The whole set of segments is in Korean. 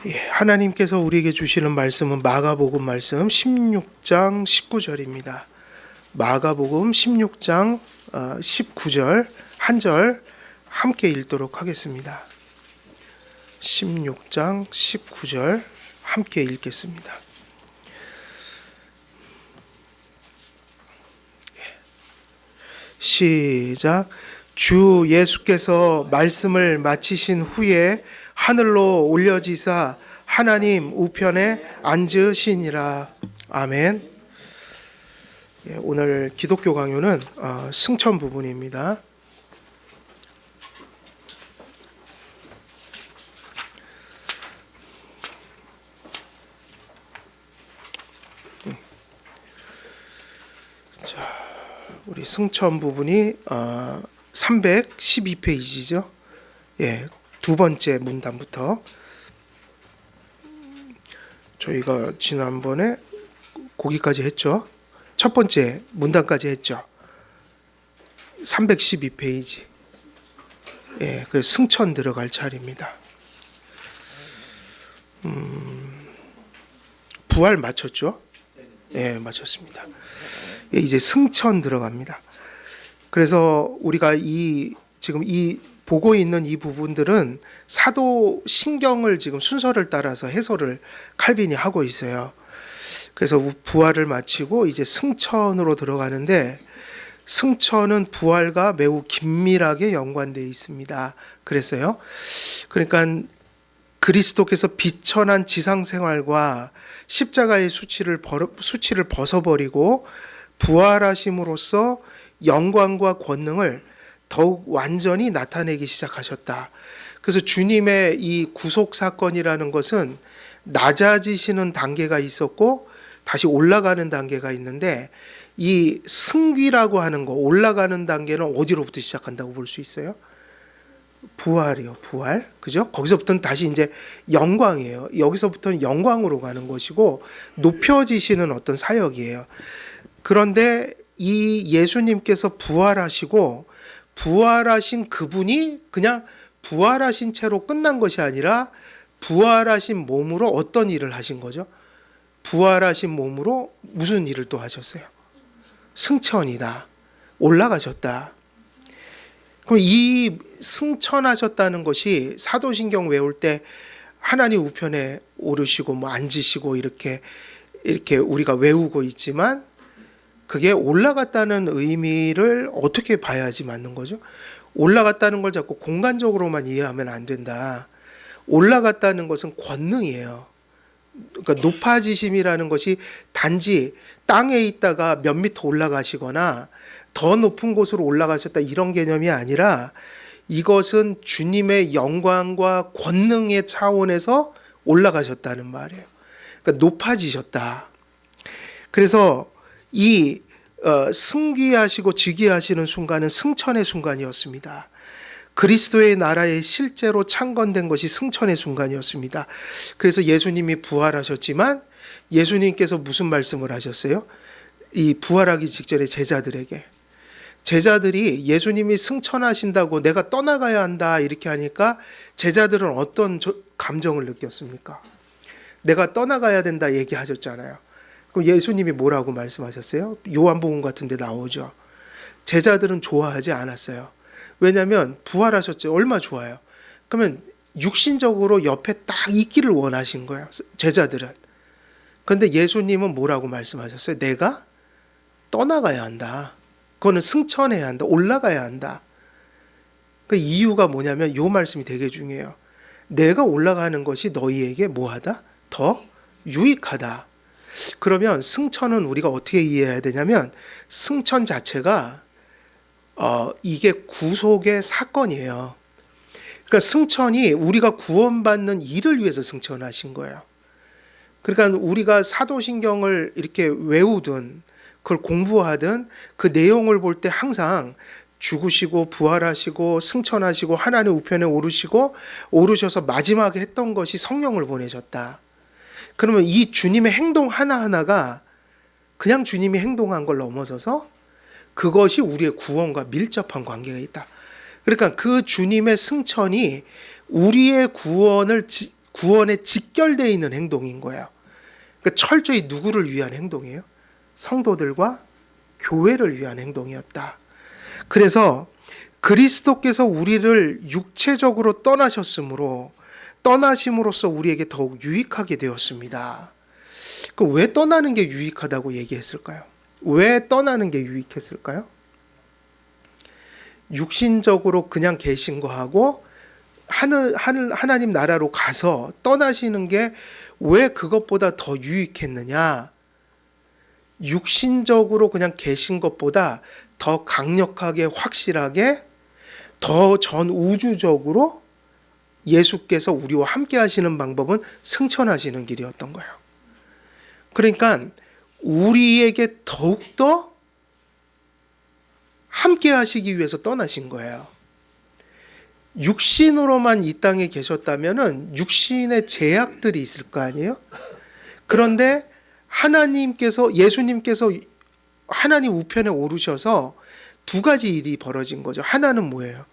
하나님께서 우리에게 주시는 말씀은 마가복음 말씀 16장 19절입니다. 마가복음 16장 19절 한 절 함께 읽도록 하겠습니다. 16장 19절 함께 읽겠습니다. 시작. 주 예수께서 말씀을 마치신 후에 하늘로 올려지사 하나님 우편에 앉으시니라. 아멘. 오늘 기독교 강요는 승천 부분입니다. 자, 우리 승천 부분이 312페이지죠. 두 번째 문단부터 저희가 지난번에 거기까지 했죠. 첫 번째 문단까지 했죠. 312페이지. 그래서 승천 들어갈 차례입니다. 부활 맞췄죠? 맞췄습니다. 이제 승천 들어갑니다. 그래서 우리가 지금 보고 있는 이 부분들은 사도 신경을 지금 순서를 따라서 해설을 칼빈이 하고 있어요. 그래서 부활을 마치고 이제 승천으로 들어가는데, 승천은 부활과 매우 긴밀하게 연관되어 있습니다. 그랬어요. 그러니까 그리스도께서 비천한 지상 생활과 십자가의 수치를 벗어버리고 부활하심으로써 영광과 권능을 더욱 완전히 나타내기 시작하셨다. 그래서 주님의 이 구속 사건이라는 것은 낮아지시는 단계가 있었고 다시 올라가는 단계가 있는데, 이 승귀라고 하는 거, 올라가는 단계는 어디로부터 시작한다고 볼 수 있어요? 부활이요, 부활. 그죠? 거기서부터는 다시 이제 영광이에요. 여기서부터는 영광으로 가는 것이고 높여지시는 어떤 사역이에요. 그런데 이 예수님께서 부활하시고 부활하신 그분이 그냥 부활하신 채로 끝난 것이 아니라 부활하신 몸으로 어떤 일을 하신 거죠? 부활하신 몸으로 무슨 일을 또 하셨어요? 승천이다. 올라가셨다. 그럼 이 승천하셨다는 것이 사도신경 외울 때 하나님 우편에 오르시고 앉으시고 이렇게 우리가 외우고 있지만, 그게 올라갔다는 의미를 어떻게 봐야지 맞는 거죠? 올라갔다는 걸 자꾸 공간적으로만 이해하면 안 된다. 올라갔다는 것은 권능이에요. 그러니까 높아지심이라는 것이 단지 땅에 있다가 몇 미터 올라가시거나 더 높은 곳으로 올라가셨다 이런 개념이 아니라, 이것은 주님의 영광과 권능의 차원에서 올라가셨다는 말이에요. 그러니까 높아지셨다. 그래서 이 승귀하시고 즉위하시는 순간은 승천의 순간이었습니다. 그리스도의 나라에 실제로 창건된 것이 승천의 순간이었습니다. 그래서 예수님이 부활하셨지만 예수님께서 무슨 말씀을 하셨어요? 이 부활하기 직전에 제자들이 예수님이 승천하신다고 내가 떠나가야 한다 이렇게 하니까 제자들은 어떤 감정을 느꼈습니까? 내가 떠나가야 된다 얘기하셨잖아요. 그럼 예수님이 뭐라고 말씀하셨어요? 요한복음 같은 데 나오죠. 제자들은 좋아하지 않았어요. 왜냐하면 부활하셨죠. 얼마나 좋아요. 그러면 육신적으로 옆에 딱 있기를 원하신 거예요. 제자들은. 그런데 예수님은 뭐라고 말씀하셨어요? 내가 떠나가야 한다. 그거는 승천해야 한다. 올라가야 한다. 그 이유가 뭐냐면 이 말씀이 되게 중요해요. 내가 올라가는 것이 너희에게 뭐하다? 더 유익하다. 그러면 승천은 우리가 어떻게 이해해야 되냐면, 승천 자체가 이게 구속의 사건이에요. 그러니까 승천이 우리가 구원받는 일을 위해서 승천하신 거예요. 그러니까 우리가 사도신경을 이렇게 외우든 그걸 공부하든 그 내용을 볼 때 항상 죽으시고 부활하시고 승천하시고 하나님 우편에 오르셔서 마지막에 했던 것이 성령을 보내셨다. 그러면 이 주님의 행동 하나하나가 그냥 주님이 행동한 걸 넘어서서 그것이 우리의 구원과 밀접한 관계가 있다. 그러니까 그 주님의 승천이 우리의 구원에 직결되어 있는 행동인 거예요. 그러니까 철저히 누구를 위한 행동이에요? 성도들과 교회를 위한 행동이었다. 그래서 그리스도께서 우리를 육체적으로 떠나심으로써 우리에게 더욱 유익하게 되었습니다. 왜 떠나는 게 유익하다고 얘기했을까요? 왜 떠나는 게 유익했을까요? 육신적으로 그냥 계신 거하고 하나님 나라로 가서 떠나시는 게 왜 그것보다 더 유익했느냐? 육신적으로 그냥 계신 것보다 더 강력하게 확실하게 더 전 우주적으로 예수께서 우리와 함께 하시는 방법은 승천하시는 길이었던 거예요. 그러니까 우리에게 더욱더 함께 하시기 위해서 떠나신 거예요. 육신으로만 이 땅에 계셨다면은 육신의 제약들이 있을 거 아니에요? 그런데 예수님께서 하나님 우편에 오르셔서 두 가지 일이 벌어진 거죠. 하나는 뭐예요?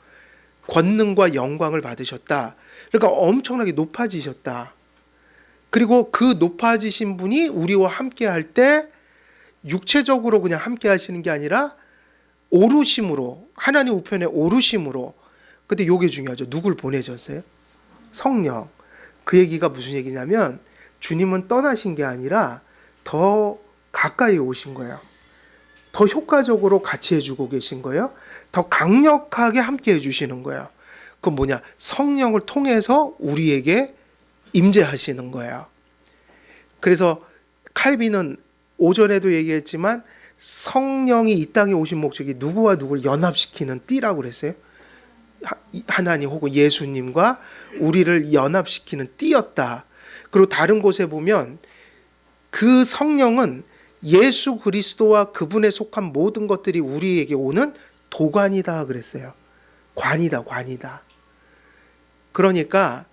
권능과 영광을 받으셨다. 그러니까 엄청나게 높아지셨다. 그리고 그 높아지신 분이 우리와 함께 할 때 육체적으로 그냥 함께 하시는 게 아니라 오르심으로, 하나님 우편에 오르심으로. 근데 이게 중요하죠. 누굴 보내셨어요? 성령. 그 얘기가 무슨 얘기냐면 주님은 떠나신 게 아니라 더 가까이 오신 거예요. 더 효과적으로 같이 해주고 계신 거예요. 더 강력하게 함께 해주시는 거예요. 그건 뭐냐? 성령을 통해서 우리에게 임재하시는 거예요. 그래서 칼빈은 오전에도 얘기했지만 성령이 이 땅에 오신 목적이 누구와 누구를 연합시키는 띠라고 그랬어요. 하나님 혹은 예수님과 우리를 연합시키는 띠였다. 그리고 다른 곳에 보면 그 성령은 예수 그리스도와 그분에 속한 모든 것들이 우리에게 오는 도관이다 그랬어요. 관이다. 그러니까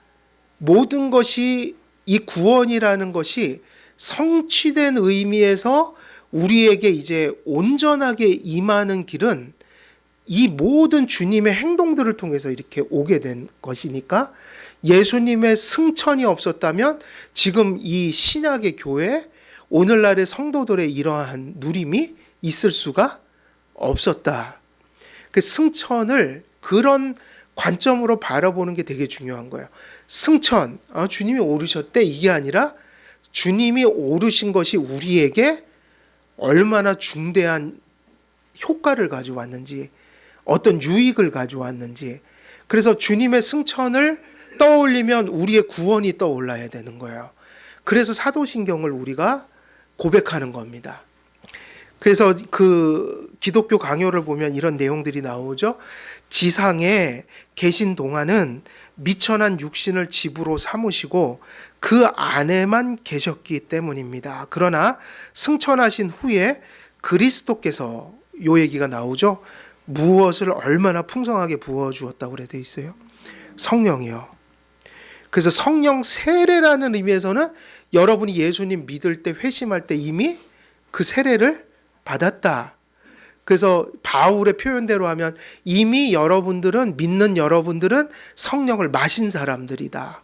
모든 것이 이 구원이라는 것이 성취된 의미에서 우리에게 이제 온전하게 임하는 길은 이 모든 주님의 행동들을 통해서 이렇게 오게 된 것이니까 예수님의 승천이 없었다면 지금 이 신약의 교회, 오늘날의 성도들의 이러한 누림이 있을 수가 없었다. 그 승천을 그런 관점으로 바라보는 게 되게 중요한 거예요. 승천, 주님이 오르셨대 이게 아니라 주님이 오르신 것이 우리에게 얼마나 중대한 효과를 가져왔는지, 어떤 유익을 가져왔는지. 그래서 주님의 승천을 떠올리면 우리의 구원이 떠올라야 되는 거예요. 그래서 사도신경을 우리가 고백하는 겁니다. 그래서 그 기독교 강요를 보면 이런 내용들이 나오죠. 지상에 계신 동안은 미천한 육신을 집으로 삼으시고 그 안에만 계셨기 때문입니다. 그러나 승천하신 후에 그리스도께서, 요 얘기가 나오죠. 무엇을 얼마나 풍성하게 부어주었다고 그래 돼 있어요? 성령이요. 그래서 성령 세례라는 의미에서는 여러분이 예수님 믿을 때, 회심할 때 이미 그 세례를 받았다. 그래서 바울의 표현대로 하면 이미 믿는 여러분들은 성령을 마신 사람들이다.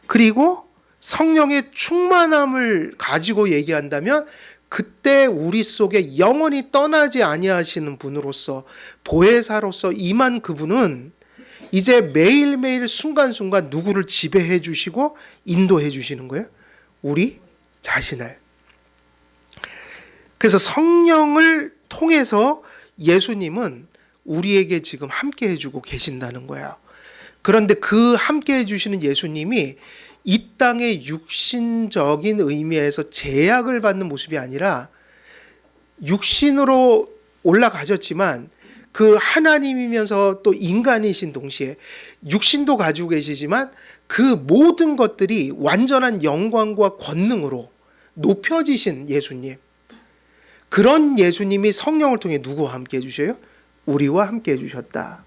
그리고 성령의 충만함을 가지고 얘기한다면 그때 우리 속에 영원히 떠나지 아니하시는 분으로서, 보혜사로서 임한 그분은 이제 매일매일 순간순간 누구를 지배해 주시고 인도해 주시는 거예요? 우리 자신을. 그래서 성령을 통해서 예수님은 우리에게 지금 함께 해주고 계신다는 거예요. 그런데 그 함께 해주시는 예수님이 이 땅의 육신적인 의미에서 제약을 받는 모습이 아니라 육신으로 올라가셨지만 그 하나님이면서 또 인간이신 동시에 육신도 가지고 계시지만 그 모든 것들이 완전한 영광과 권능으로 높여지신 예수님. 그런 예수님이 성령을 통해 누구와 함께 해주셔요? 우리와 함께 해주셨다.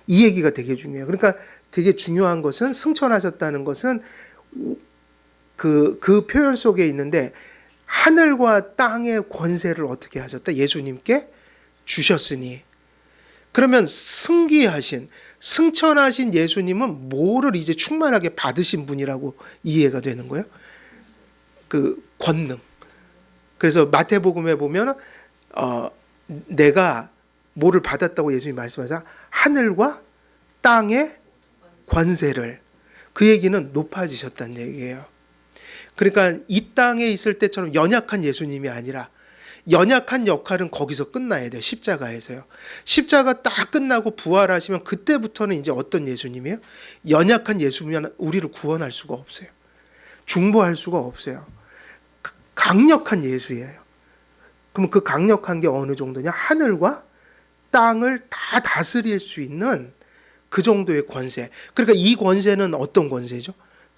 이 얘기가 되게 중요해요. 그러니까 되게 중요한 것은, 승천하셨다는 것은 그 표현 속에 있는데 하늘과 땅의 권세를 어떻게 하셨다? 예수님께 주셨으니. 그러면 승천하신 예수님은 뭐를 이제 충만하게 받으신 분이라고 이해가 되는 거예요? 그 권능. 그래서 마태복음에 보면 내가 뭐를 받았다고 예수님이 말씀하자 하늘과 땅의 권세를, 그 얘기는 높아지셨다는 얘기예요. 그러니까 이 땅에 있을 때처럼 연약한 예수님이 아니라 연약한 역할은 거기서 끝나야 돼요. 십자가에서요. 십자가 딱 끝나고 부활하시면 그때부터는 이제 어떤 예수님이에요? 연약한 예수면 우리를 구원할 수가 없어요. 중보할 수가 없어요. 강력한 예수예요. 그럼 그 강력한 게 어느 정도냐? 하늘과 땅을 다 다스릴 수 있는 그 정도의 권세. 그러니까 이 권세는 어떤 권세죠?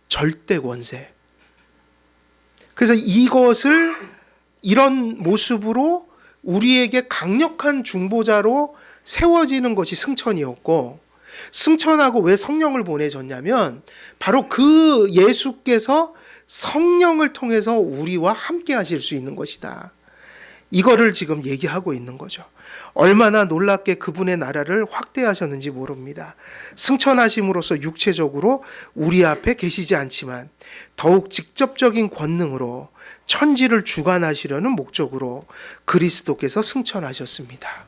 절대 권세. 그래서 이것을 이런 모습으로 우리에게 강력한 중보자로 세워지는 것이 승천이었고, 승천하고 왜 성령을 보내줬냐면 바로 그 예수께서 성령을 통해서 우리와 함께 하실 수 있는 것이다. 이거를 지금 얘기하고 있는 거죠. 얼마나 놀랍게 그분의 나라를 확대하셨는지 모릅니다. 승천하심으로써 육체적으로 우리 앞에 계시지 않지만 더욱 직접적인 권능으로 천지를 주관하시려는 목적으로 그리스도께서 승천하셨습니다.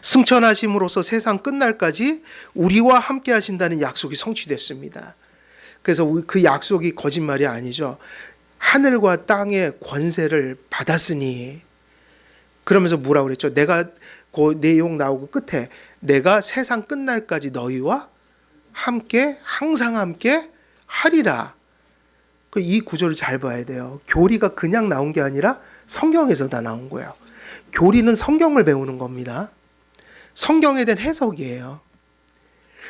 승천하심으로써 세상 끝날까지 우리와 함께 하신다는 약속이 성취됐습니다. 그래서 그 약속이 거짓말이 아니죠. 하늘과 땅의 권세를 받았으니, 그러면서 뭐라고 그랬죠? 내가 그 내용 나오고 끝에 내가 세상 끝날까지 너희와 함께 항상 함께 하리라. 이 구절을 잘 봐야 돼요. 교리가 그냥 나온 게 아니라 성경에서 다 나온 거예요. 교리는 성경을 배우는 겁니다. 성경에 대한 해석이에요.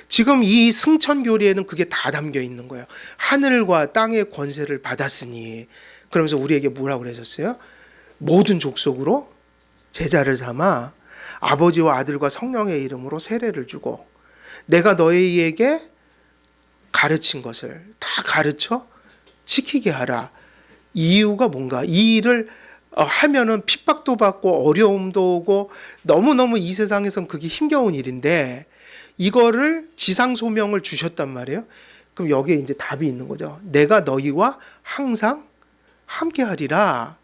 지금 이 승천 교리에는 그게 다 담겨 있는 거예요. 하늘과 땅의 권세를 받았으니, 그러면서 우리에게 뭐라고 그러셨어요? 모든 족속으로 제자를 삼아 아버지와 아들과 성령의 이름으로 세례를 주고 내가 너희에게 가르친 것을 다 가르쳐 지키게 하라. 이유가 뭔가? 이 일을 하면은 핍박도 받고 어려움도 오고 너무너무 이 세상에선 그게 힘겨운 일인데 이거를 지상소명을 주셨단 말이에요. 그럼 여기에 이제 답이 있는 거죠. 내가 너희와 항상 함께 하리라.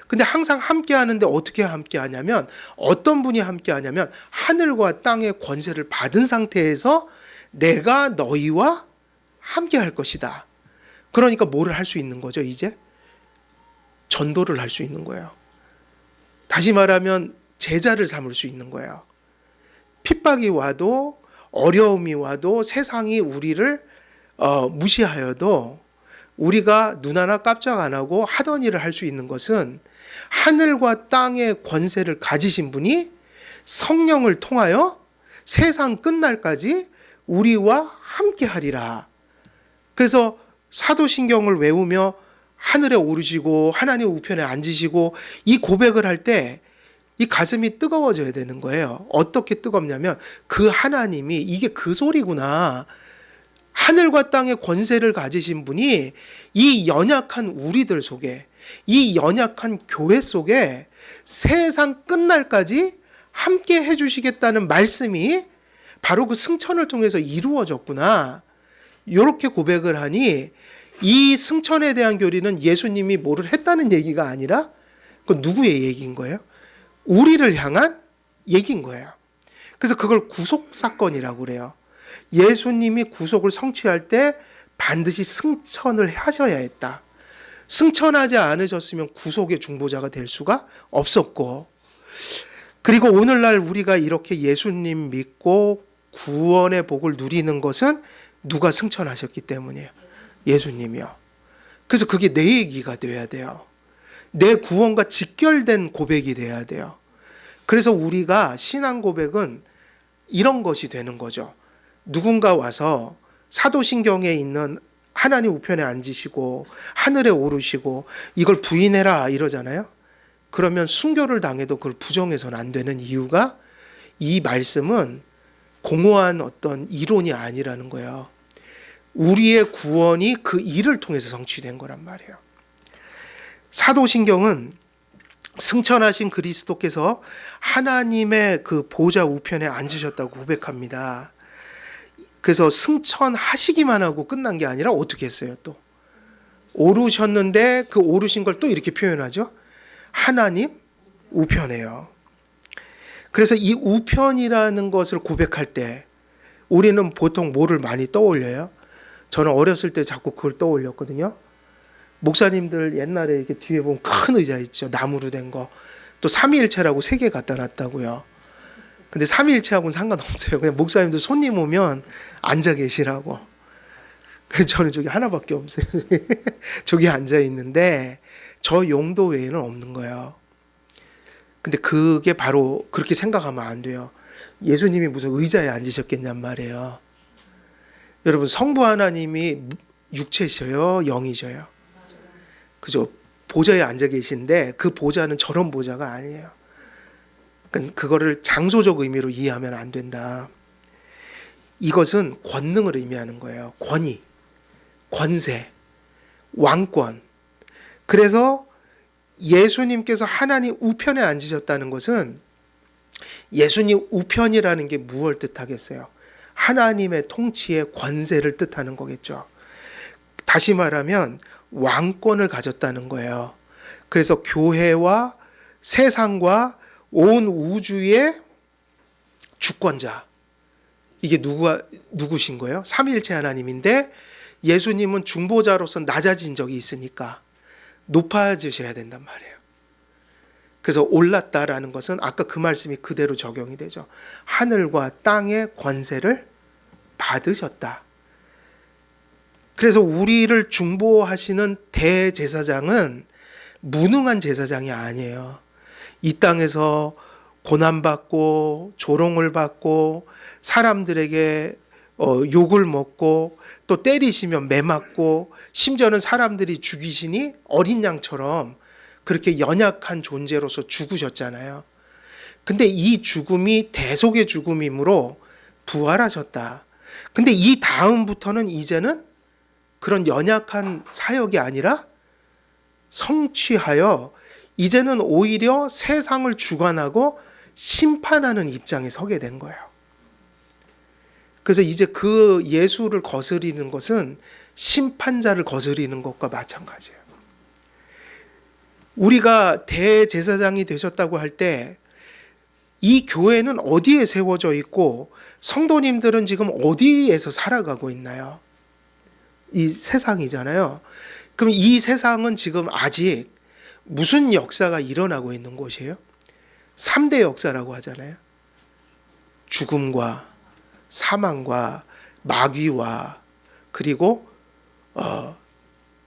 근데 항상 함께 하는데 어떻게 함께 하냐면, 어떤 분이 함께 하냐면 하늘과 땅의 권세를 받은 상태에서 내가 너희와 함께 할 것이다. 그러니까 뭐를 할 수 있는 거죠, 이제? 전도를 할 수 있는 거예요. 다시 말하면 제자를 삼을 수 있는 거예요. 핍박이 와도 어려움이 와도 세상이 우리를 무시하여도 우리가 눈 하나 깜짝 안 하고 하던 일을 할 수 있는 것은 하늘과 땅의 권세를 가지신 분이 성령을 통하여 세상 끝날까지 우리와 함께 하리라. 그래서 사도신경을 외우며 하늘에 오르시고 하나님 우편에 앉으시고 이 고백을 할 때 이 가슴이 뜨거워져야 되는 거예요. 어떻게 뜨겁냐면 그 하나님이 이게 그 소리구나. 하늘과 땅의 권세를 가지신 분이 이 연약한 우리들 속에, 이 연약한 교회 속에 세상 끝날까지 함께 해주시겠다는 말씀이 바로 그 승천을 통해서 이루어졌구나. 이렇게 고백을 하니 이 승천에 대한 교리는 예수님이 뭐를 했다는 얘기가 아니라 그건 누구의 얘기인 거예요? 우리를 향한 얘기인 거예요. 그래서 그걸 구속사건이라고 그래요. 예수님이 구속을 성취할 때 반드시 승천을 하셔야 했다. 승천하지 않으셨으면 구속의 중보자가 될 수가 없었고, 그리고 오늘날 우리가 이렇게 예수님 믿고 구원의 복을 누리는 것은 누가 승천하셨기 때문이에요. 예수님이요. 그래서 그게 내 얘기가 돼야 돼요. 내 구원과 직결된 고백이 돼야 돼요. 그래서 우리가 신앙 고백은 이런 것이 되는 거죠. 누군가 와서 사도신경에 있는 하나님 우편에 앉으시고 하늘에 오르시고 이걸 부인해라 이러잖아요. 그러면 순교를 당해도 그걸 부정해서는 안 되는 이유가 이 말씀은 공허한 어떤 이론이 아니라는 거예요. 우리의 구원이 그 일을 통해서 성취된 거란 말이에요. 사도신경은 승천하신 그리스도께서 하나님의 그 보좌 우편에 앉으셨다고 고백합니다. 그래서 승천하시기만 하고 끝난 게 아니라 어떻게 했어요? 또 오르셨는데 그 오르신 걸 또 이렇게 표현하죠. 하나님 우편에요. 그래서 이 우편이라는 것을 고백할 때 우리는 보통 뭐를 많이 떠올려요? 저는 어렸을 때 자꾸 그걸 떠올렸거든요. 목사님들 옛날에 이렇게 뒤에 보면 큰 의자 있죠. 나무로 된 거. 또 삼위일체라고 3개 갖다 놨다고요. 근데 삼위일체하고는 상관없어요. 그냥 목사님들 손님 오면 앉아 계시라고. 그래서 저는 저기 하나밖에 없어요. 저기 앉아 있는데 저 용도 외에는 없는 거예요. 근데 그게 바로 그렇게 생각하면 안 돼요. 예수님이 무슨 의자에 앉으셨겠냔 말이에요. 여러분 성부 하나님이 육체셔요, 영이셔요. 그죠? 보좌에 앉아 계신데 그 보좌는 저런 보좌가 아니에요. 그러니까 그거를 장소적 의미로 이해하면 안 된다. 이것은 권능을 의미하는 거예요. 권위, 권세, 왕권. 그래서 예수님께서 하나님 우편에 앉으셨다는 것은 예수님 우편이라는 게 무엇을 뜻하겠어요? 하나님의 통치의 권세를 뜻하는 거겠죠. 다시 말하면 왕권을 가졌다는 거예요. 그래서 교회와 세상과 온 우주의 주권자. 이게 누구신 거예요? 삼위일체 하나님인데 예수님은 중보자로서 낮아진 적이 있으니까 높아지셔야 된단 말이에요. 그래서 올랐다라는 것은 아까 그 말씀이 그대로 적용이 되죠. 하늘과 땅의 권세를 받으셨다. 그래서 우리를 중보하시는 대제사장은 무능한 제사장이 아니에요. 이 땅에서 고난받고 조롱을 받고 사람들에게 욕을 먹고 또 때리시면 매맞고 심지어는 사람들이 죽이시니 어린 양처럼 그렇게 연약한 존재로서 죽으셨잖아요. 근데 이 죽음이 대속의 죽음이므로 부활하셨다. 근데 이 다음부터는 이제는 그런 연약한 사역이 아니라 성취하여 이제는 오히려 세상을 주관하고 심판하는 입장에 서게 된 거예요. 그래서 이제 그 예수를 거스리는 것은 심판자를 거스리는 것과 마찬가지예요. 우리가 대제사장이 되셨다고 할 때 이 교회는 어디에 세워져 있고 성도님들은 지금 어디에서 살아가고 있나요? 이 세상이잖아요. 그럼 이 세상은 지금 아직 무슨 역사가 일어나고 있는 곳이에요? 3대 역사라고 하잖아요. 죽음과 사망과 마귀와 그리고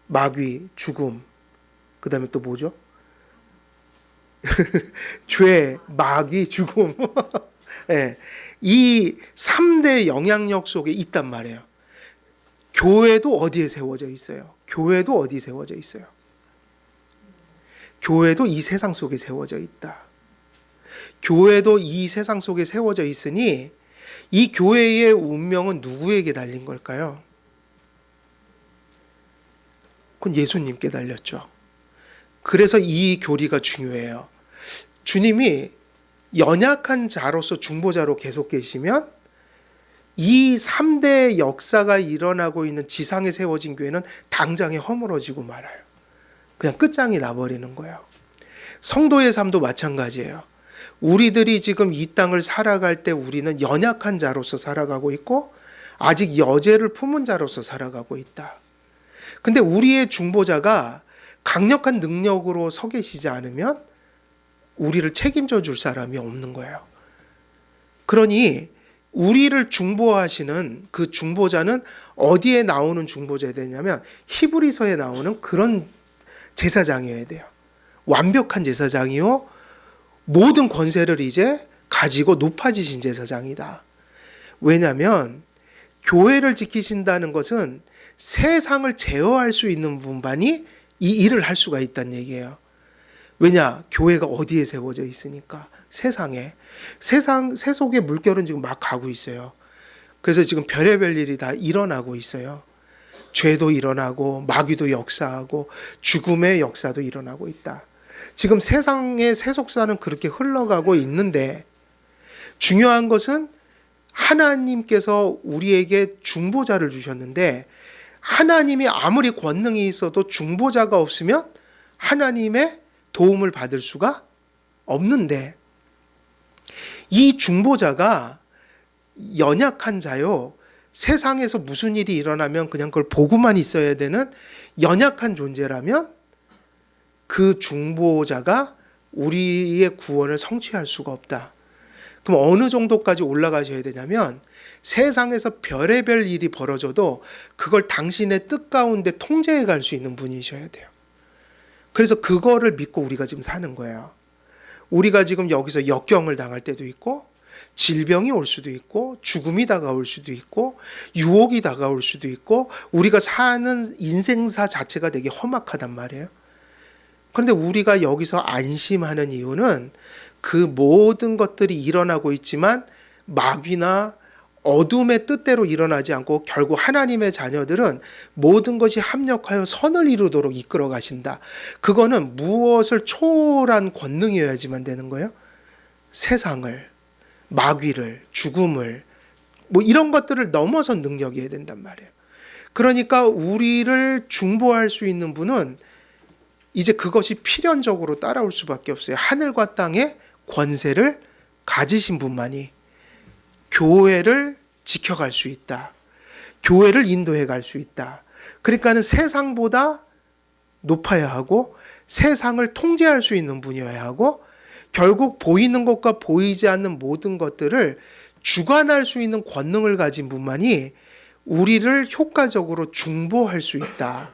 마귀, 죽음, 그 다음에 또 뭐죠? 죄, 마귀, 죽음. 네. 이 3대 영향력 속에 있단 말이에요. 교회도 어디에 세워져 있어요? 교회도 어디 세워져 있어요? 교회도 이 세상 속에 세워져 있다. 교회도 이 세상 속에 세워져 있으니 이 교회의 운명은 누구에게 달린 걸까요? 그건 예수님께 달렸죠. 그래서 이 교리가 중요해요. 주님이 연약한 자로서 중보자로 계속 계시면 이 3대 역사가 일어나고 있는 지상에 세워진 교회는 당장에 허물어지고 말아요. 그냥 끝장이 나버리는 거예요. 성도의 삶도 마찬가지예요. 우리들이 지금 이 땅을 살아갈 때 우리는 연약한 자로서 살아가고 있고 아직 여죄를 품은 자로서 살아가고 있다. 근데 우리의 중보자가 강력한 능력으로 서 계시지 않으면 우리를 책임져 줄 사람이 없는 거예요. 그러니 우리를 중보하시는 그 중보자는 어디에 나오는 중보자야 되냐면 히브리서에 나오는 그런 제사장이어야 돼요. 완벽한 제사장이요. 모든 권세를 이제 가지고 높아지신 제사장이다. 왜냐하면 교회를 지키신다는 것은 세상을 제어할 수 있는 분만이 이 일을 할 수가 있다는 얘기예요. 왜냐? 교회가 어디에 세워져 있으니까. 세상에. 세속의 물결은 지금 막 가고 있어요. 그래서 지금 별의별 일이 다 일어나고 있어요. 죄도 일어나고 마귀도 역사하고 죽음의 역사도 일어나고 있다. 지금 세상의 세속사는 그렇게 흘러가고 있는데 중요한 것은 하나님께서 우리에게 중보자를 주셨는데 하나님이 아무리 권능이 있어도 중보자가 없으면 하나님의 도움을 받을 수가 없는데 이 중보자가 연약한 자요. 세상에서 무슨 일이 일어나면 그냥 그걸 보고만 있어야 되는 연약한 존재라면 그 중보자가 우리의 구원을 성취할 수가 없다. 그럼 어느 정도까지 올라가셔야 되냐면 세상에서 별의별 일이 벌어져도 그걸 당신의 뜻 가운데 통제해 갈 수 있는 분이셔야 돼요. 그래서 그거를 믿고 우리가 지금 사는 거예요. 우리가 지금 여기서 역경을 당할 때도 있고 질병이 올 수도 있고 죽음이 다가올 수도 있고 유혹이 다가올 수도 있고 우리가 사는 인생사 자체가 되게 험악하단 말이에요. 그런데 우리가 여기서 안심하는 이유는 그 모든 것들이 일어나고 있지만 마귀나 어둠의 뜻대로 일어나지 않고 결국 하나님의 자녀들은 모든 것이 합력하여 선을 이루도록 이끌어 가신다. 그거는 무엇을 초월한 권능이어야지만 되는 거예요. 세상을, 마귀를, 죽음을 뭐 이런 것들을 넘어선 능력이어야 된단 말이에요. 그러니까 우리를 중보할 수 있는 분은 이제 그것이 필연적으로 따라올 수밖에 없어요. 하늘과 땅의 권세를 가지신 분만이 교회를 지켜갈 수 있다. 교회를 인도해 갈 수 있다. 그러니까는 세상보다 높아야 하고 세상을 통제할 수 있는 분이어야 하고 결국 보이는 것과 보이지 않는 모든 것들을 주관할 수 있는 권능을 가진 분만이 우리를 효과적으로 중보할 수 있다.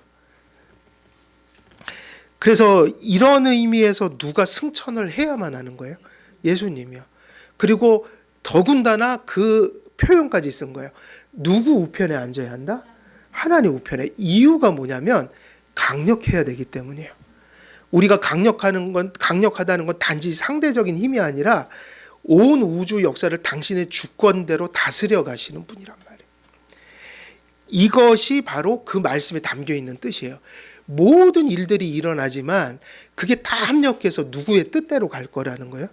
그래서 이런 의미에서 누가 승천을 해야만 하는 거예요? 예수님이요. 그리고 더군다나 그 표현까지 쓴 거예요. 누구 우편에 앉아야 한다? 하나님 우편에. 이유가 뭐냐면 강력해야 되기 때문이에요. 우리가 강력하다는 건 단지 상대적인 힘이 아니라 온 우주 역사를 당신의 주권대로 다스려 가시는 분이란 말이에요. 이것이 바로 그 말씀에 담겨 있는 뜻이에요. 모든 일들이 일어나지만 그게 다 합력해서 누구의 뜻대로 갈 거라는 거예요.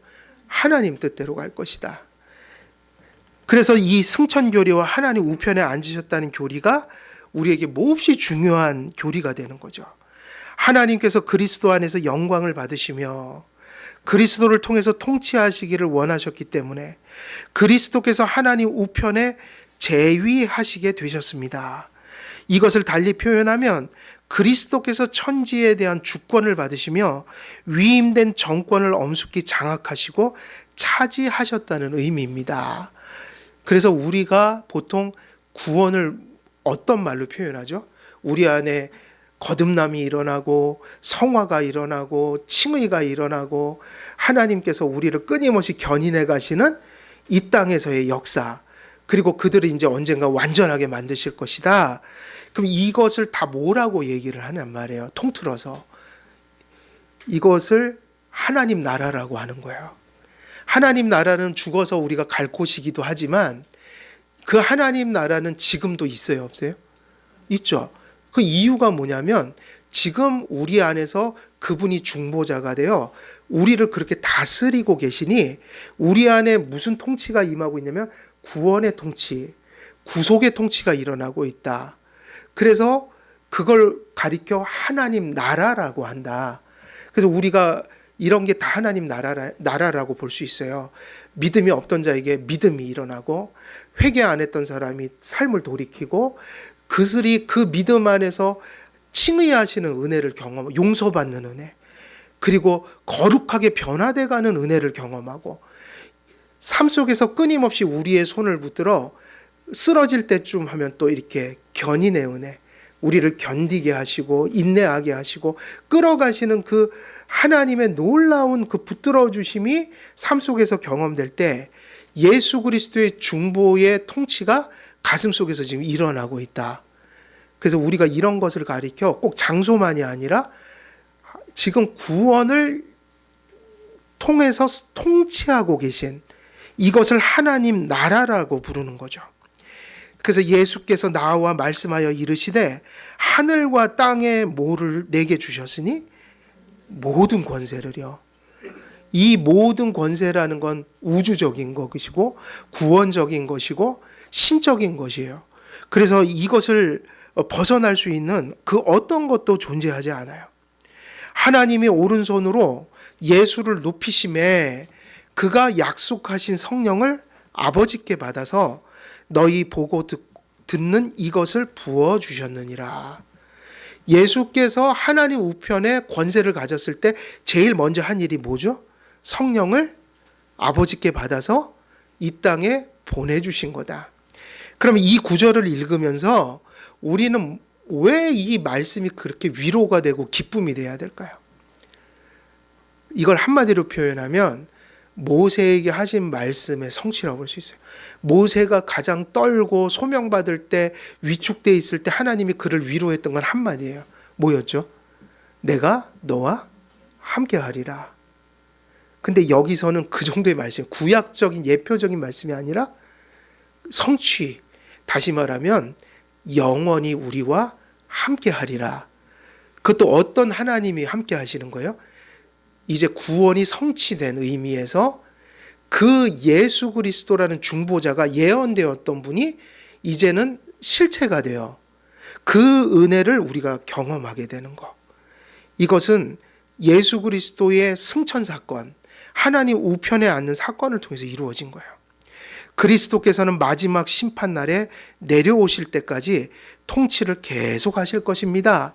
하나님 뜻대로 갈 것이다. 그래서 이 승천교리와 하나님 우편에 앉으셨다는 교리가 우리에게 몹시 중요한 교리가 되는 거죠. 하나님께서 그리스도 안에서 영광을 받으시며 그리스도를 통해서 통치하시기를 원하셨기 때문에 그리스도께서 하나님 우편에 재위하시게 되셨습니다. 이것을 달리 표현하면 그리스도께서 천지에 대한 주권을 받으시며 위임된 정권을 엄숙히 장악하시고 차지하셨다는 의미입니다. 그래서 우리가 보통 구원을 어떤 말로 표현하죠? 우리 안에 거듭남이 일어나고 성화가 일어나고 칭의가 일어나고 하나님께서 우리를 끊임없이 견인해 가시는 이 땅에서의 역사, 그리고 그들을 이제 언젠가 완전하게 만드실 것이다. 그럼 이것을 다 뭐라고 얘기를 하냔 말이에요. 통틀어서 이것을 하나님 나라라고 하는 거예요. 하나님 나라는 죽어서 우리가 갈 곳이기도 하지만 그 하나님 나라는 지금도 있어요, 없어요? 있죠. 그 이유가 뭐냐면 지금 우리 안에서 그분이 중보자가 되어 우리를 그렇게 다스리고 계시니 우리 안에 무슨 통치가 임하고 있냐면 구원의 통치, 구속의 통치가 일어나고 있다. 그래서 그걸 가리켜 하나님 나라라고 한다. 그래서 우리가 이런 게 다 하나님 나라라고 볼 수 있어요. 믿음이 없던 자에게 믿음이 일어나고 회개 안 했던 사람이 삶을 돌이키고 그들이 그 믿음 안에서 칭의하시는 은혜를 경험하고 용서받는 은혜, 그리고 거룩하게 변화돼가는 은혜를 경험하고 삶 속에서 끊임없이 우리의 손을 붙들어 쓰러질 때쯤 하면 또 이렇게 견인의 은혜, 우리를 견디게 하시고 인내하게 하시고 끌어가시는 그 하나님의 놀라운 그 붙들어 주심이 삶 속에서 경험될 때 예수 그리스도의 중보의 통치가 가슴 속에서 지금 일어나고 있다. 그래서 우리가 이런 것을 가리켜 꼭 장소만이 아니라 지금 구원을 통해서 통치하고 계신 이것을 하나님 나라라고 부르는 거죠. 그래서 예수께서 나와 말씀하여 이르시되 하늘과 땅에 뭐를 내게 주셨으니 모든 권세를요. 이 모든 권세라는 건 우주적인 것이고 구원적인 것이고 신적인 것이에요. 그래서 이것을 벗어날 수 있는 그 어떤 것도 존재하지 않아요. 하나님이 오른손으로 예수를 높이심에 그가 약속하신 성령을 아버지께 받아서 너희 보고 듣는 이것을 부어주셨느니라. 예수께서 하나님 우편에 권세를 가졌을 때 제일 먼저 한 일이 뭐죠? 성령을 아버지께 받아서 이 땅에 보내주신 거다. 그럼 이 구절을 읽으면서 우리는 왜 이 말씀이 그렇게 위로가 되고 기쁨이 돼야 될까요? 이걸 한마디로 표현하면 모세에게 하신 말씀의 성취라고 볼 수 있어요. 모세가 가장 떨고 소명받을 때 위축되어 있을 때 하나님이 그를 위로했던 건 한마디예요. 뭐였죠? 내가 너와 함께하리라. 근데 여기서는 그 정도의 말씀, 구약적인 예표적인 말씀이 아니라 성취, 다시 말하면 영원히 우리와 함께하리라. 그것도 어떤 하나님이 함께하시는 거예요? 이제 구원이 성취된 의미에서 그 예수 그리스도라는 중보자가 예언되었던 분이 이제는 실체가 되어 그 은혜를 우리가 경험하게 되는 것. 이것은 예수 그리스도의 승천 사건, 하나님 우편에 앉는 사건을 통해서 이루어진 거예요. 그리스도께서는 마지막 심판날에 내려오실 때까지 통치를 계속 하실 것입니다.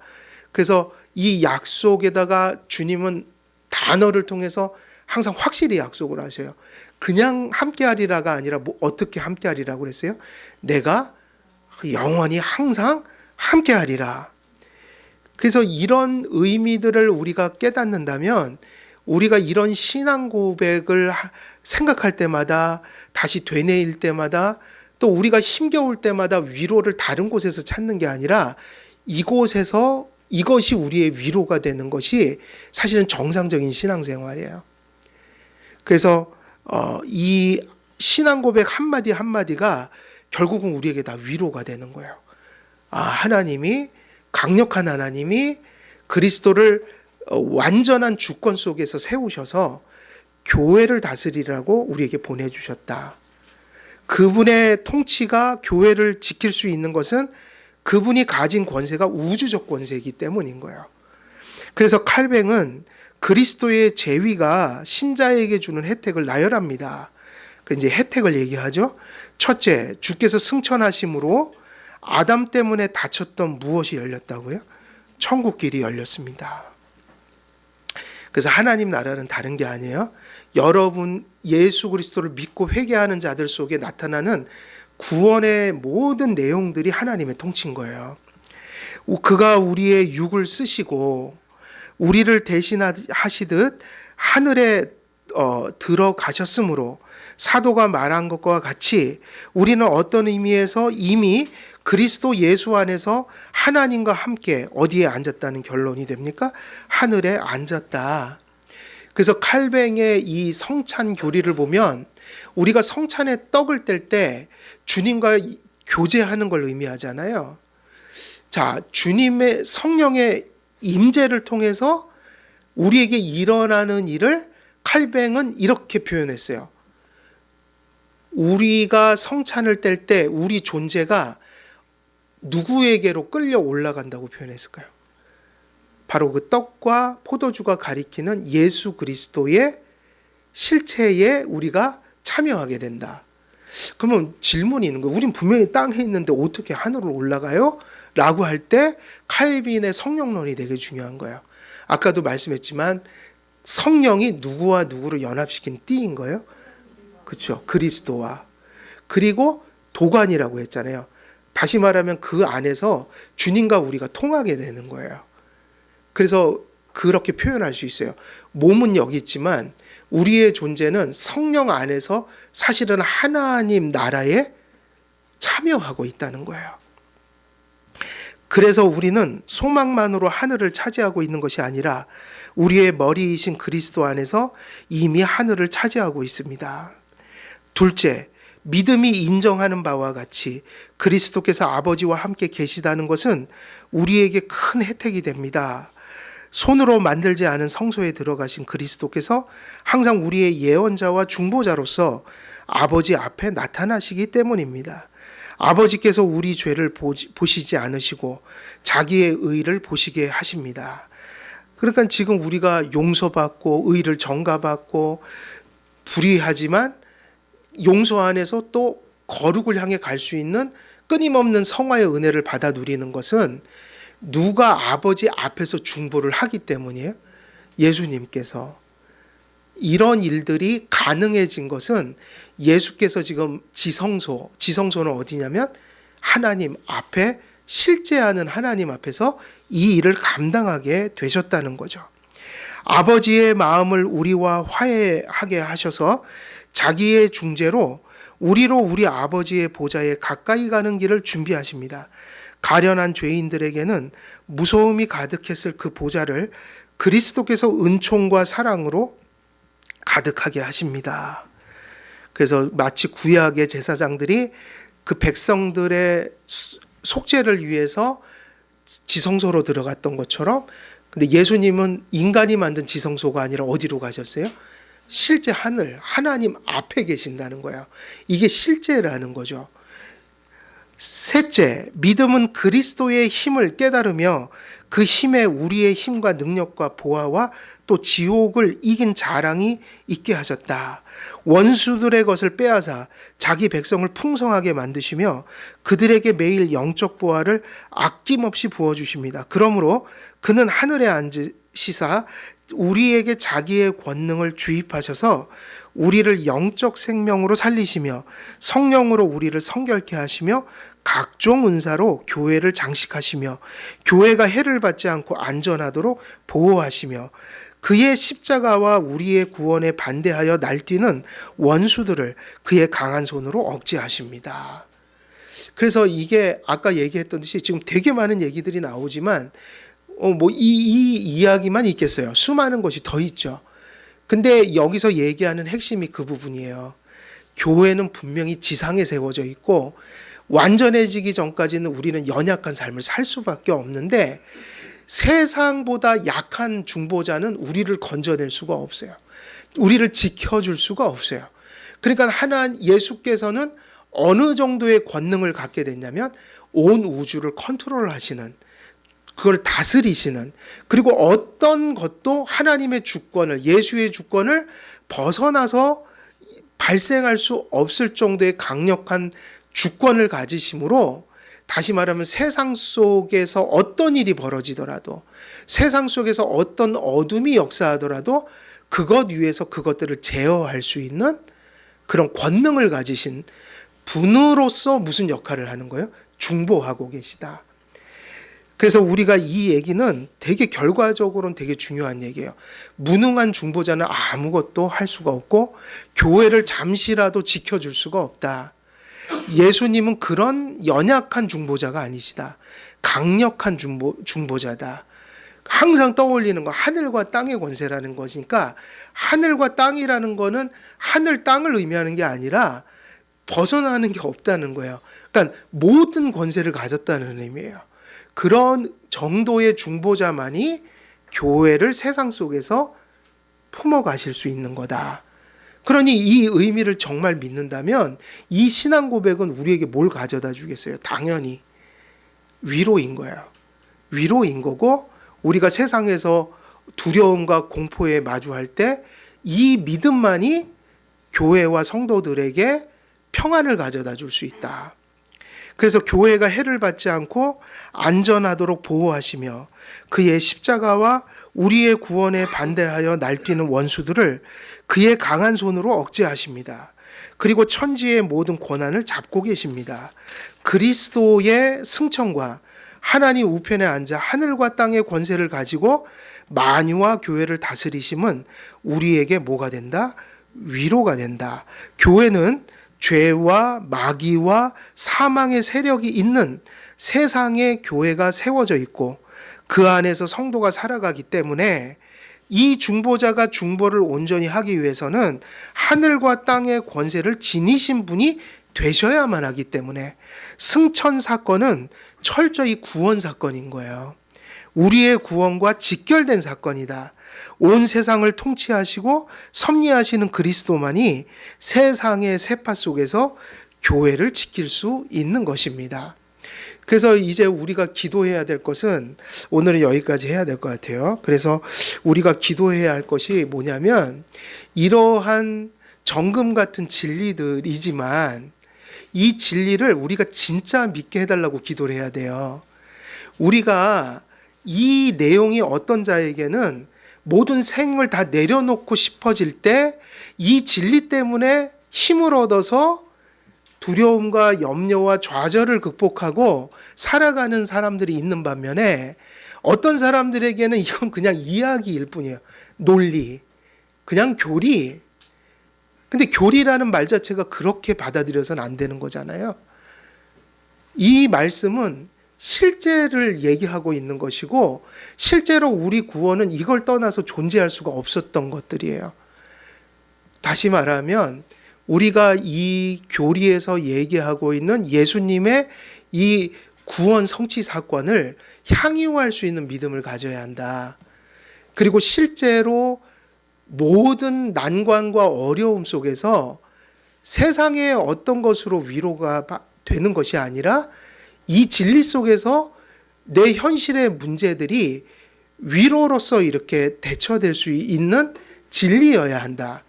그래서 이 약속에다가 주님은 단어를 통해서 항상 확실히 약속을 하셔요. 그냥 함께하리라가 아니라 뭐 어떻게 함께하리라고 그랬어요? 내가 영원히 항상 함께하리라. 그래서 이런 의미들을 우리가 깨닫는다면 우리가 이런 신앙 고백을 생각할 때마다 다시 되뇌일 때마다 또 우리가 힘겨울 때마다 위로를 다른 곳에서 찾는 게 아니라 이곳에서 이것이 우리의 위로가 되는 것이 사실은 정상적인 신앙생활이에요. 그래서 이 신앙 고백 한마디 한마디가 결국은 우리에게 다 위로가 되는 거예요. 하나님이 강력한 하나님이 그리스도를 완전한 주권 속에서 세우셔서 교회를 다스리라고 우리에게 보내주셨다. 그분의 통치가 교회를 지킬 수 있는 것은 그분이 가진 권세가 우주적 권세이기 때문인 거예요. 그래서 칼뱅은 그리스도의 제위가 신자에게 주는 혜택을 나열합니다. 이제 혜택을 얘기하죠. 첫째, 주께서 승천하심으로 아담 때문에 닫혔던 무엇이 열렸다고요? 천국길이 열렸습니다. 그래서 하나님 나라는 다른 게 아니에요. 여러분 예수 그리스도를 믿고 회개하는 자들 속에 나타나는 구원의 모든 내용들이 하나님의 통치인 거예요. 그가 우리의 육을 쓰시고 우리를 대신하시듯 하늘에 들어가셨으므로 사도가 말한 것과 같이 우리는 어떤 의미에서 이미 그리스도 예수 안에서 하나님과 함께 어디에 앉았다는 결론이 됩니까? 하늘에 앉았다. 그래서 칼뱅의 이 성찬 교리를 보면 우리가 성찬에 떡을 뗄 때 주님과 교제하는 걸 의미하잖아요. 자, 주님의 성령의 임재를 통해서 우리에게 일어나는 일을 칼뱅은 이렇게 표현했어요. 우리가 성찬을 뗄 때 우리 존재가 누구에게로 끌려 올라간다고 표현했을까요? 바로 그 떡과 포도주가 가리키는 예수 그리스도의 실체에 우리가 참여하게 된다. 그러면 질문이 있는 거예요. 우린 분명히 땅에 있는데 어떻게 하늘로 올라가요? 라고 할 때 칼빈의 성령론이 되게 중요한 거예요. 아까도 말씀했지만 성령이 누구와 누구를 연합시킨 띠인 거예요. 그렇죠. 그리스도와. 그리고 도관이라고 했잖아요. 다시 말하면 그 안에서 주님과 우리가 통하게 되는 거예요. 그래서 그렇게 표현할 수 있어요. 몸은 여기 있지만 우리의 존재는 성령 안에서 사실은 하나님 나라에 참여하고 있다는 거예요. 그래서 우리는 소망만으로 하늘을 차지하고 있는 것이 아니라 우리의 머리이신 그리스도 안에서 이미 하늘을 차지하고 있습니다. 둘째, 믿음이 인정하는 바와 같이 그리스도께서 아버지와 함께 계시다는 것은 우리에게 큰 혜택이 됩니다. 손으로 만들지 않은 성소에 들어가신 그리스도께서 항상 우리의 예언자와 중보자로서 아버지 앞에 나타나시기 때문입니다. 아버지께서 우리 죄를 보시지 않으시고 자기의 의를 보시게 하십니다. 그러니까 지금 우리가 용서받고 의를 전가받고 불의하지만 용서 안에서 또 거룩을 향해 갈 수 있는 끊임없는 성화의 은혜를 받아 누리는 것은 누가 아버지 앞에서 중보를 하기 때문이에요? 예수님께서. 이런 일들이 가능해진 것은 예수께서 지금 지성소는 어디냐면 하나님 앞에, 실제하는 하나님 앞에서 이 일을 감당하게 되셨다는 거죠. 아버지의 마음을 우리와 화해하게 하셔서 자기의 중재로 우리로 우리 아버지의 보좌에 가까이 가는 길을 준비하십니다. 가련한 죄인들에게는 무서움이 가득했을 그 보좌를 그리스도께서 은총과 사랑으로 가득하게 하십니다. 그래서 마치 구약의 제사장들이 그 백성들의 속죄를 위해서 지성소로 들어갔던 것처럼, 근데 예수님은 인간이 만든 지성소가 아니라 어디로 가셨어요? 실제 하나님 앞에 계신다는 거예요. 이게 실제라는 거죠. 셋째, 믿음은 그리스도의 힘을 깨달으며 그 힘에 우리의 힘과 능력과 보화와 또 지옥을 이긴 자랑이 있게 하셨다. 원수들의 것을 빼앗아 자기 백성을 풍성하게 만드시며 그들에게 매일 영적 보화를 아낌없이 부어주십니다. 그러므로 그는 하늘에 앉으시사 우리에게 자기의 권능을 주입하셔서 우리를 영적 생명으로 살리시며 성령으로 우리를 성결케 하시며 각종 은사로 교회를 장식하시며 교회가 해를 받지 않고 안전하도록 보호하시며 그의 십자가와 우리의 구원에 반대하여 날뛰는 원수들을 그의 강한 손으로 억제하십니다. 그래서 이게 아까 얘기했던 듯이 지금 되게 많은 얘기들이 나오지만 이 이야기만 있겠어요. 수많은 것이 더 있죠. 근데 여기서 얘기하는 핵심이 그 부분이에요. 교회는 분명히 지상에 세워져 있고 완전해지기 전까지는 우리는 연약한 삶을 살 수밖에 없는데 세상보다 약한 중보자는 우리를 건져낼 수가 없어요. 우리를 지켜줄 수가 없어요. 그러니까 예수께서는 어느 정도의 권능을 갖게 됐냐면 온 우주를 컨트롤하시는, 그걸 다스리시는, 그리고 어떤 것도 하나님의 주권을, 예수의 주권을 벗어나서 발생할 수 없을 정도의 강력한 주권을 가지심으로, 다시 말하면 세상 속에서 어떤 일이 벌어지더라도, 세상 속에서 어떤 어둠이 역사하더라도 그것 위에서 그것들을 제어할 수 있는 그런 권능을 가지신 분으로서 무슨 역할을 하는 거예요? 중보하고 계시다. 그래서 우리가 이 얘기는 되게 결과적으로는 되게 중요한 얘기예요. 무능한 중보자는 아무것도 할 수가 없고 교회를 잠시라도 지켜줄 수가 없다. 예수님은 그런 연약한 중보자가 아니시다. 강력한 중보자다. 항상 떠올리는 거 하늘과 땅의 권세라는 것이니까, 하늘과 땅이라는 거는 하늘 땅을 의미하는 게 아니라 벗어나는 게 없다는 거예요. 그러니까 모든 권세를 가졌다는 의미예요. 그런 정도의 중보자만이 교회를 세상 속에서 품어가실 수 있는 거다. 그러니 이 의미를 정말 믿는다면 이 신앙 고백은 우리에게 뭘 가져다 주겠어요? 당연히 위로인 거예요. 위로인 거고, 우리가 세상에서 두려움과 공포에 마주할 때 이 믿음만이 교회와 성도들에게 평안을 가져다 줄 수 있다. 그래서 교회가 해를 받지 않고 안전하도록 보호하시며 그의 십자가와 우리의 구원에 반대하여 날뛰는 원수들을 그의 강한 손으로 억제하십니다. 그리고 천지의 모든 권한을 잡고 계십니다. 그리스도의 승천과 하나님 우편에 앉아 하늘과 땅의 권세를 가지고 만유와 교회를 다스리심은 우리에게 뭐가 된다? 위로가 된다. 교회는 죄와 마귀와 사망의 세력이 있는 세상에 교회가 세워져 있고 그 안에서 성도가 살아가기 때문에 이 중보자가 중보를 온전히 하기 위해서는 하늘과 땅의 권세를 지니신 분이 되셔야만 하기 때문에 승천 사건은 철저히 구원 사건인 거예요. 우리의 구원과 직결된 사건이다. 온 세상을 통치하시고 섭리하시는 그리스도만이 세상의 세파 속에서 교회를 지킬 수 있는 것입니다. 그래서 이제 우리가 기도해야 될 것은 오늘은 여기까지 해야 될 것 같아요. 그래서 우리가 기도해야 할 것이 뭐냐면 이러한 정금 같은 진리들이지만 이 진리를 우리가 진짜 믿게 해달라고 기도를 해야 돼요. 우리가 이 내용이 어떤 자에게는 모든 생을 다 내려놓고 싶어질 때 이 진리 때문에 힘을 얻어서 두려움과 염려와 좌절을 극복하고 살아가는 사람들이 있는 반면에 어떤 사람들에게는 이건 그냥 이야기일 뿐이에요. 논리, 그냥 교리. 근데 교리라는 말 자체가 그렇게 받아들여서는 안 되는 거잖아요. 이 말씀은 실제를 얘기하고 있는 것이고 실제로 우리 구원은 이걸 떠나서 존재할 수가 없었던 것들이에요. 다시 말하면 우리가 이 교리에서 얘기하고 있는 예수님의 이 구원 성취 사건을 향유할 수 있는 믿음을 가져야 한다. 그리고 실제로 모든 난관과 어려움 속에서 세상의 어떤 것으로 위로가 되는 것이 아니라 이 진리 속에서 내 현실의 문제들이 위로로서 이렇게 대처될 수 있는 진리여야 한다.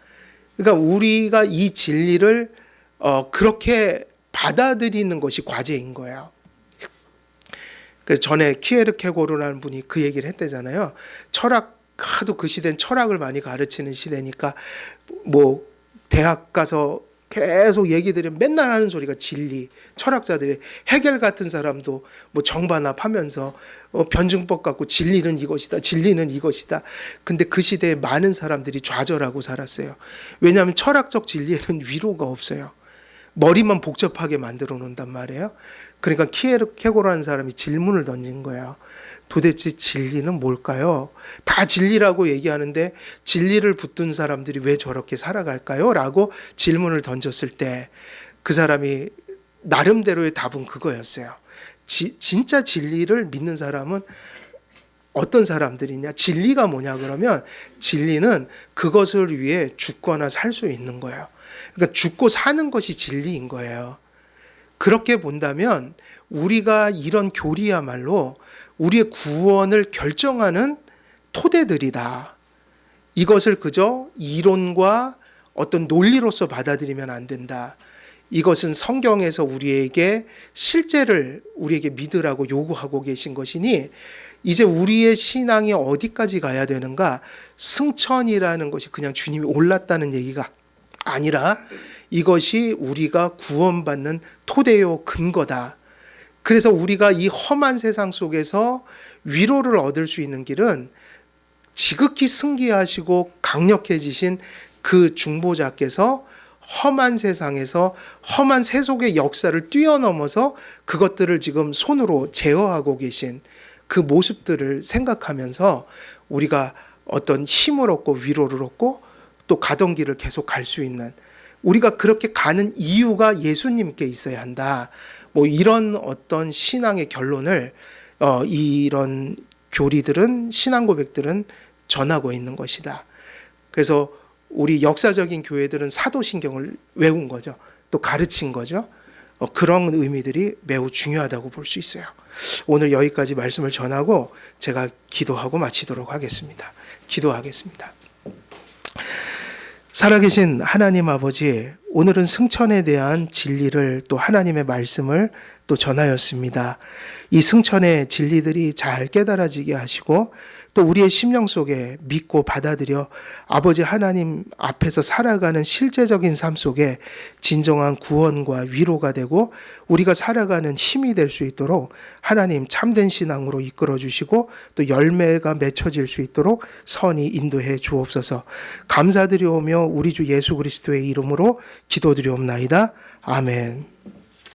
그러니까 우리가 이 진리를 그렇게 받아들이는 것이 과제인 거예요. 그래서 전에 키에르케고르라는 분이 그 얘기를 했대잖아요. 하도 그 시대는 철학을 많이 가르치는 시대니까 뭐 대학 가서 계속 얘기 들으면 맨날 하는 소리가 진리. 철학자들이 헤겔 같은 사람도 뭐 정반합하면서 변증법 갖고 진리는 이것이다. 진리는 이것이다. 근데 그 시대에 많은 사람들이 좌절하고 살았어요. 왜냐하면 철학적 진리에는 위로가 없어요. 머리만 복잡하게 만들어 놓는단 말이에요. 그러니까 키에르케고르라는 사람이 질문을 던진 거예요. 도대체 진리는 뭘까요? 다 진리라고 얘기하는데 진리를 붙든 사람들이 왜 저렇게 살아갈까요? 라고 질문을 던졌을 때 그 사람이 나름대로의 답은 그거였어요. 진짜 진리를 믿는 사람은 어떤 사람들이냐? 진리가 뭐냐 그러면 진리는 그것을 위해 죽거나 살 수 있는 거예요. 그러니까 죽고 사는 것이 진리인 거예요. 그렇게 본다면 우리가 이런 교리야말로 우리의 구원을 결정하는 토대들이다. 이것을 그저 이론과 어떤 논리로서 받아들이면 안 된다. 이것은 성경에서 우리에게 실제를 우리에게 믿으라고 요구하고 계신 것이니 이제 우리의 신앙이 어디까지 가야 되는가? 승천이라는 것이 그냥 주님이 올랐다는 얘기가 아니라 이것이 우리가 구원받는 토대요 근거다. 그래서 우리가 이 험한 세상 속에서 위로를 얻을 수 있는 길은 지극히 승기하시고 강력해지신 그 중보자께서 험한 세상에서 험한 세속의 역사를 뛰어넘어서 그것들을 지금 손으로 제어하고 계신 그 모습들을 생각하면서 우리가 어떤 힘을 얻고 위로를 얻고 또 가던 길을 계속 갈 수 있는 우리가 그렇게 가는 이유가 예수님께 있어야 한다. 뭐 이런 어떤 신앙의 결론을 이런 교리들은 신앙 고백들은 전하고 있는 것이다. 그래서 우리 역사적인 교회들은 사도신경을 외운 거죠. 또 가르친 거죠. 그런 의미들이 매우 중요하다고 볼 수 있어요. 오늘 여기까지 말씀을 전하고 제가 기도하고 마치도록 하겠습니다. 기도하겠습니다. 살아계신 하나님 아버지, 오늘은 승천에 대한 진리를 또 하나님의 말씀을 또 전하였습니다. 이 승천의 진리들이 잘 깨달아지게 하시고 또 우리의 심령 속에 믿고 받아들여 아버지 하나님 앞에서 살아가는 실제적인 삶 속에 진정한 구원과 위로가 되고 우리가 살아가는 힘이 될 수 있도록 하나님 참된 신앙으로 이끌어 주시고 또 열매가 맺혀질 수 있도록 선히 인도해 주옵소서. 감사드리오며 우리 주 예수 그리스도의 이름으로 기도드리옵나이다. 아멘.